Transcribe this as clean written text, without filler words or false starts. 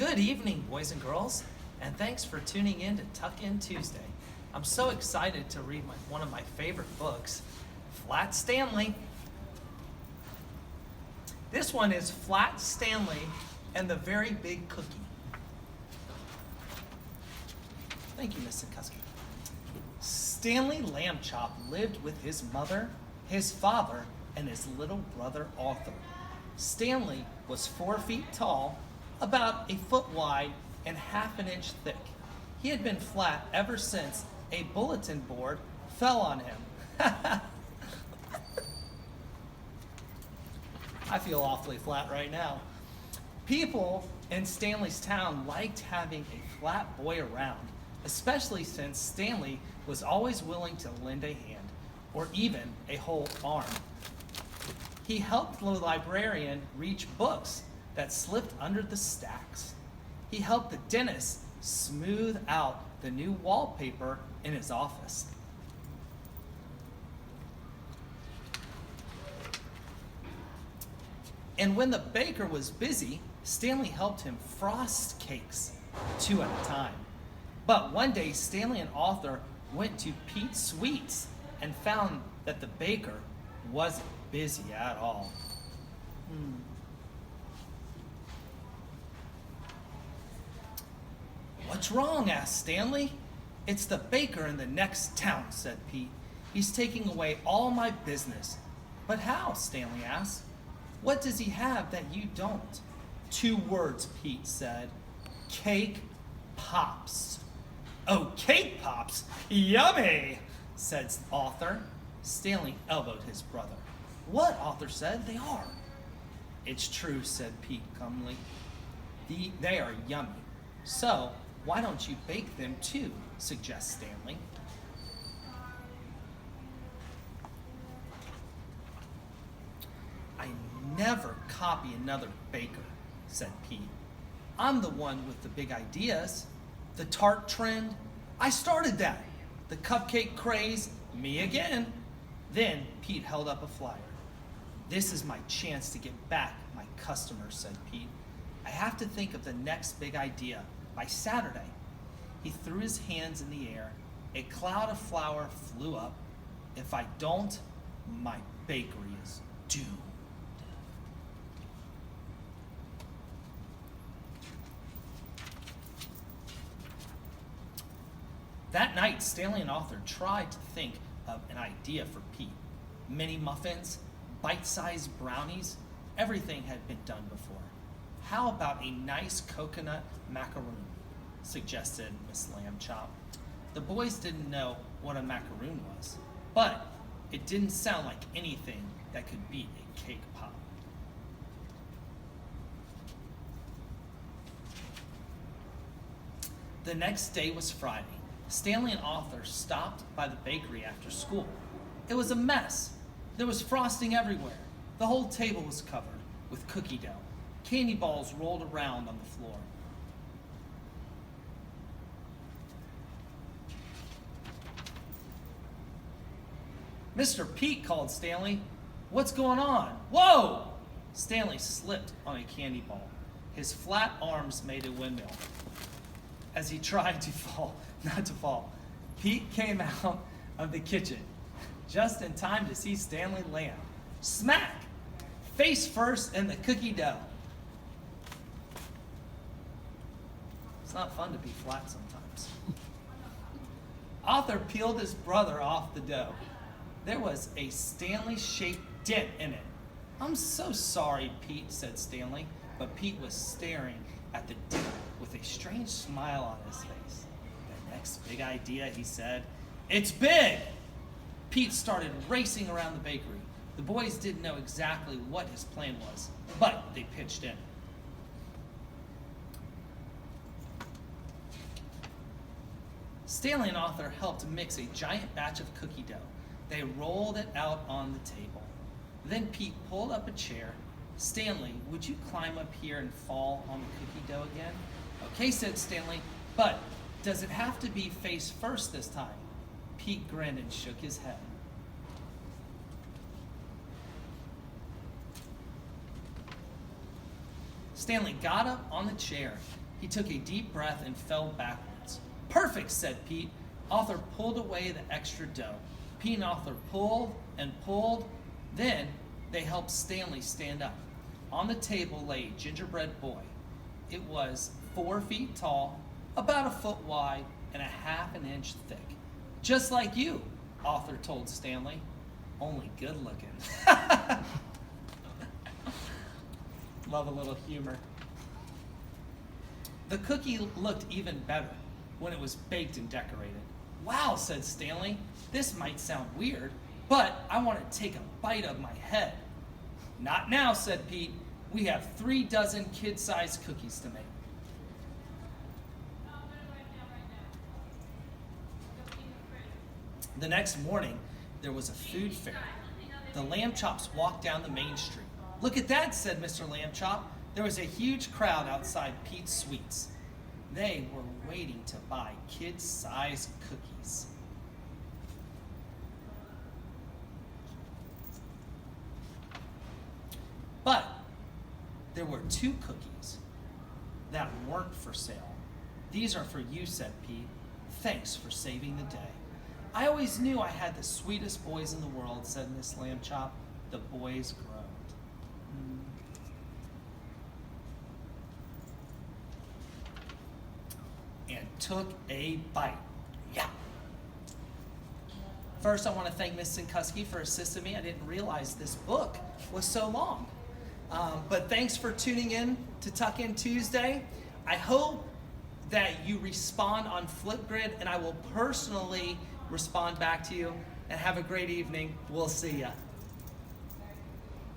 Good evening, boys and girls, and thanks for tuning in to Tuck In Tuesday. I'm so excited to read one of my favorite books, Flat Stanley. This one is Flat Stanley and the Very Big Cookie. Thank you, Miss Sinkowski. Stanley Lambchop lived with his mother, his father, and his little brother Arthur. Stanley was 4 feet tall, about a foot wide, and half an inch thick. He had been flat ever since a bulletin board fell on him. I feel awfully flat right now. People in Stanley's town liked having a flat boy around, especially since Stanley was always willing to lend a hand, or even a whole arm. He helped the librarian reach books that slipped under the stacks. He helped the dentist smooth out the new wallpaper in his office. And when the baker was busy, Stanley helped him frost cakes, 2 at a time. But one day, Stanley and Arthur went to Pete's Sweets and found that the baker wasn't busy at all. What's wrong? Asked Stanley. It's the baker in the next town, said Pete. He's taking away all my business. But how? Stanley asked. What does he have that you don't? 2 words, Pete said. Cake pops. Oh, cake pops? Yummy, said Arthur. Stanley elbowed his brother. What? Arthur said. They are. It's true, said Pete calmly. They are yummy. So, why don't you bake them too, suggests Stanley. I never copy another baker, said Pete. I'm the one with the big ideas. The tart trend, I started that. The cupcake craze, me again. Then Pete held up a flyer. This is my chance to get back my customers, said Pete. I have to think of the next big idea by Saturday. He threw his hands in the air. A cloud of flour flew up. If I don't, my bakery is doomed. That night, Stanley and Arthur tried to think of an idea for Pete. Mini muffins, bite-sized brownies, everything had been done before. How about a nice coconut macaroon, suggested Miss Lambchop. The boys didn't know what a macaroon was, but it didn't sound like anything that could beat a cake pop. The next day was Friday. Stanley and Arthur stopped by the bakery after school. It was a mess. There was frosting everywhere. The whole table was covered with cookie dough. Candy balls rolled around on the floor. Mr. Pete, called Stanley. What's going on? Whoa! Stanley slipped on a candy ball. His flat arms made a windmill. As he tried to not to fall, Pete came out of the kitchen just in time to see Stanley land. Smack! Face first in the cookie dough. It's not fun to be flat sometimes. Arthur peeled his brother off the dough. There was a Stanley-shaped dent in it. I'm so sorry, Pete, said Stanley, but Pete was staring at the dent with a strange smile on his face. The next big idea, he said. It's big! Pete started racing around the bakery. The boys didn't know exactly what his plan was, but they pitched in. Stanley and Arthur helped mix a giant batch of cookie dough. They rolled it out on the table. Then Pete pulled up a chair. Stanley, would you climb up here and fall on the cookie dough again? Okay, said Stanley, but does it have to be face first this time? Pete grinned and shook his head. Stanley got up on the chair. He took a deep breath and fell backwards. Perfect, said Pete. Arthur pulled away the extra dough. Pete and Arthur pulled and pulled. Then they helped Stanley stand up. On the table lay a gingerbread boy. It was 4 feet tall, about a foot wide, and a half an inch thick. Just like you, Arthur told Stanley. Only good looking. Love a little humor. The cookie looked even better when it was baked and decorated. Wow, said Stanley. This might sound weird, but I want to take a bite of my head. Not now, said Pete. We have 3 dozen kid-sized cookies to make. The next morning, there was a food fair. The Lamb Chops walked down the main street. Look at that, said Mr. Lamb Chop. There was a huge crowd outside Pete's Sweets. They were waiting to buy kid-sized cookies. But there were 2 cookies that weren't for sale. These are for you, said Pete. Thanks for saving the day. I always knew I had the sweetest boys in the world, said Miss Lamb Chop. The boys groaned. And took a bite. Yeah. First, I want to thank Miss Sinkuski for assisting me. I didn't realize this book was so long. But thanks for tuning in to Tuck In Tuesday. I hope that you respond on Flipgrid, and I will personally respond back to you. And have a great evening. We'll see ya.